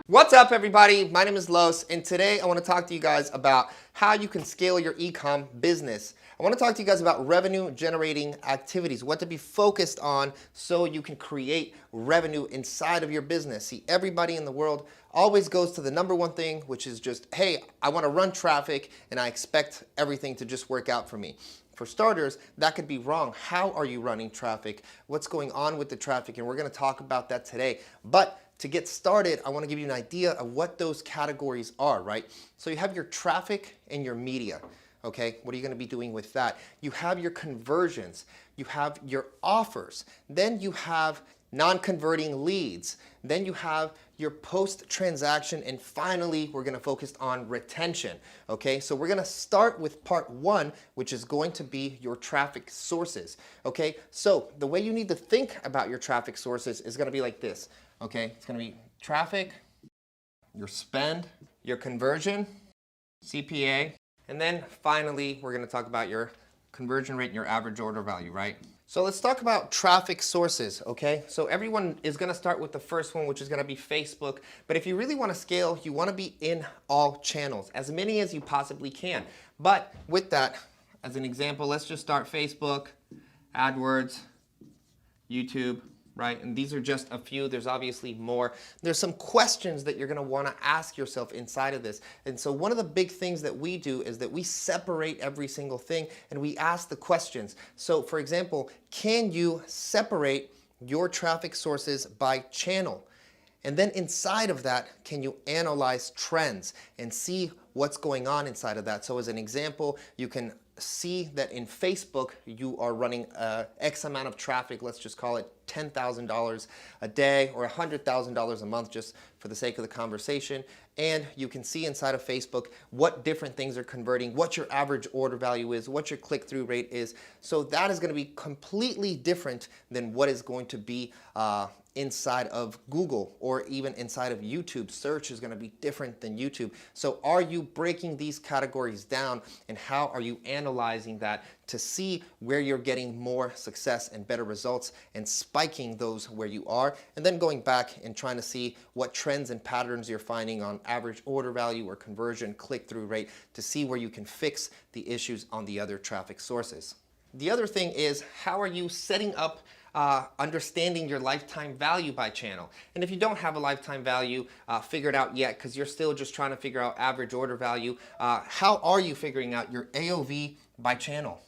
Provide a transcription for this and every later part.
What's up, everybody? My name is Los, and today I want to talk to you guys about how you can scale your e-com business. I want to talk to you guys about revenue generating activities, what to be focused on so you can create revenue inside of your business. See, everybody in the world always goes to the number one thing, which is just, hey, I want to run traffic and I expect everything to just work out for me. For starters, that could be wrong. How are you running traffic? What's going on with the traffic? And we're going to talk about that today. But to get started, I want to give you an idea of what those categories are, right? So you have your traffic and your media, okay? What are you going to be doing with that? You have your conversions, you have your offers, then you have non-converting leads, then you have your post-transaction, and finally, we're going to focus on retention, okay? So we're going to start with part one, which is going to be your traffic sources, okay? So the way you need to think about your traffic sources is going to be like this. Okay, it's going to be traffic, your spend, your conversion, CPA, and then finally, we're going to talk about your conversion rate and your average order value, right? So let's talk about traffic sources, okay? So everyone is going to start with the first one, which is going to be Facebook. But if you really want to scale, you want to be in all channels, as many as you possibly can. But with that, as an example, let's just start Facebook, AdWords, YouTube, right? And these are just a few. There's obviously more. There's some questions that you're going to want to ask yourself inside of this. And so one of the big things that we do is that we separate every single thing and we ask the questions. So for example, can you separate your traffic sources by channel? And then inside of that, can you analyze trends and see what's going on inside of that? So as an example, you can see that in Facebook, you are running X amount of traffic, let's just call it $10,000 a day or $100,000 a month, just for the sake of the conversation. And you can see inside of Facebook what different things are converting, what your average order value is, what your click-through rate is. So that is going to be completely different than what is going to be inside of Google or even inside of YouTube. Search is going to be different than YouTube. So are you breaking these categories down, and how are you analyzing that to see where you're getting more success and better results and spiking those where you are, and then going back and trying to see what trends and patterns you're finding on average order value or conversion, click-through rate, to see where you can fix the issues on the other traffic sources. The other thing is, how are you setting up understanding your lifetime value by channel? And if you don't have a lifetime value figured out yet, because you're still just trying to figure out average order value, how are you figuring out your AOV by channel?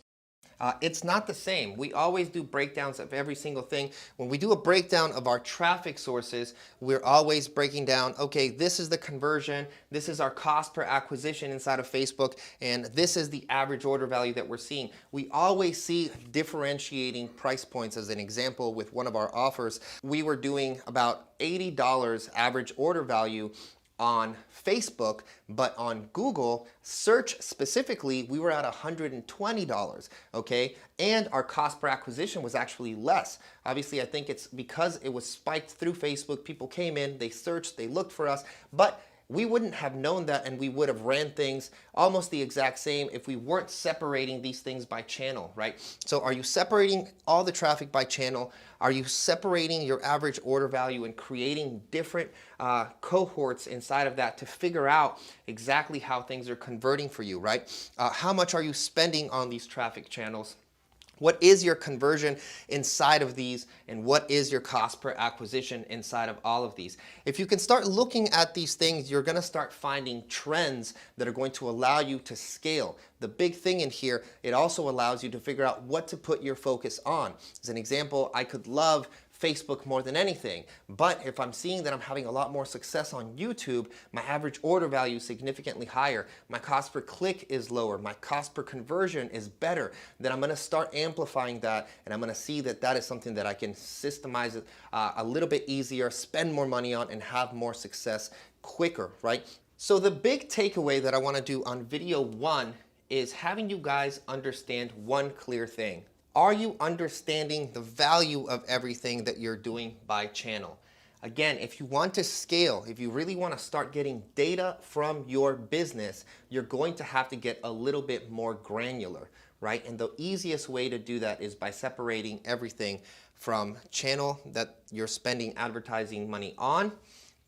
It's not the same. We always do breakdowns of every single thing. When we do a breakdown of our traffic sources, we're always breaking down, okay, this is the conversion, this is our cost per acquisition inside of Facebook, and this is the average order value that we're seeing. We always see differentiating price points. As an example, with one of our offers, we were doing about $80 average order value on Facebook, but on Google search specifically, we were at $120, okay? And our cost per acquisition was actually less. Obviously, I think it's because it was spiked through Facebook. People came in, they searched, they looked for us, but we wouldn't have known that, and we would have ran things almost the exact same if we weren't separating these things by channel, right? So are you separating all the traffic by channel? Are you separating your average order value and creating different cohorts inside of that to figure out exactly how things are converting for you, right? How much are you spending on these traffic channels? What is your conversion inside of these, and what is your cost per acquisition inside of all of these? If you can start looking at these things, you're going to start finding trends that are going to allow you to scale. The big thing in here, it also allows you to figure out what to put your focus on. As an example, I could love Facebook more than anything, but if I'm seeing that I'm having a lot more success on YouTube, my average order value is significantly higher, my cost per click is lower, my cost per conversion is better, then I'm going to start amplifying that, and I'm going to see that that is something that I can systemize it a little bit easier, spend more money on, and have more success quicker, right? So the big takeaway that I want to do on video one is having you guys understand one clear thing. Are you understanding the value of everything that you're doing by channel? Again, if you want to scale, if you really want to start getting data from your business, you're going to have to get a little bit more granular, right? And the easiest way to do that is by separating everything from channel that you're spending advertising money on,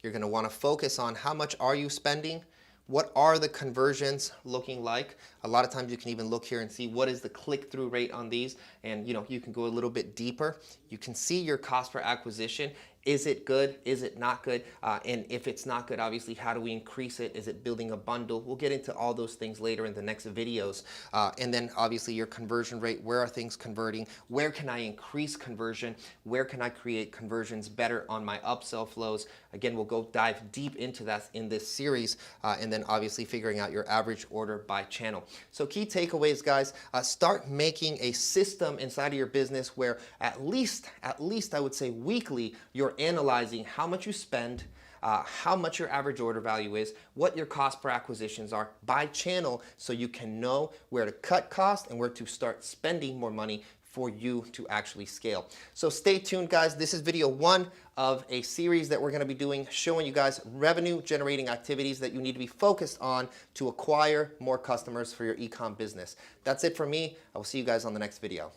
You're going to want to focus on how much are you spending. What are the conversions looking like? A lot of times you can even look here and see what is the click-through rate on these, and you can go a little bit deeper. You can see your cost per acquisition. Is it good? Is it not good? And if it's not good, obviously, how do we increase it? Is it building a bundle? We'll get into all those things later in the next videos. And then obviously your conversion rate, where are things converting? Where can I increase conversion? Where can I create conversions better on my upsell flows? Again, we'll go dive deep into that in this series. And then obviously figuring out your average order by channel. So key takeaways, guys, start making a system inside of your business where at least I would say weekly, you're analyzing how much you spend, how much your average order value is, what your cost per acquisitions are by channel, so you can know where to cut costs and where to start spending more money for you to actually scale. So stay tuned, guys. This is video 1 of a series that we're going to be doing, showing you guys revenue generating activities that you need to be focused on to acquire more customers for your e-com business. That's it for me. I will see you guys on the next video.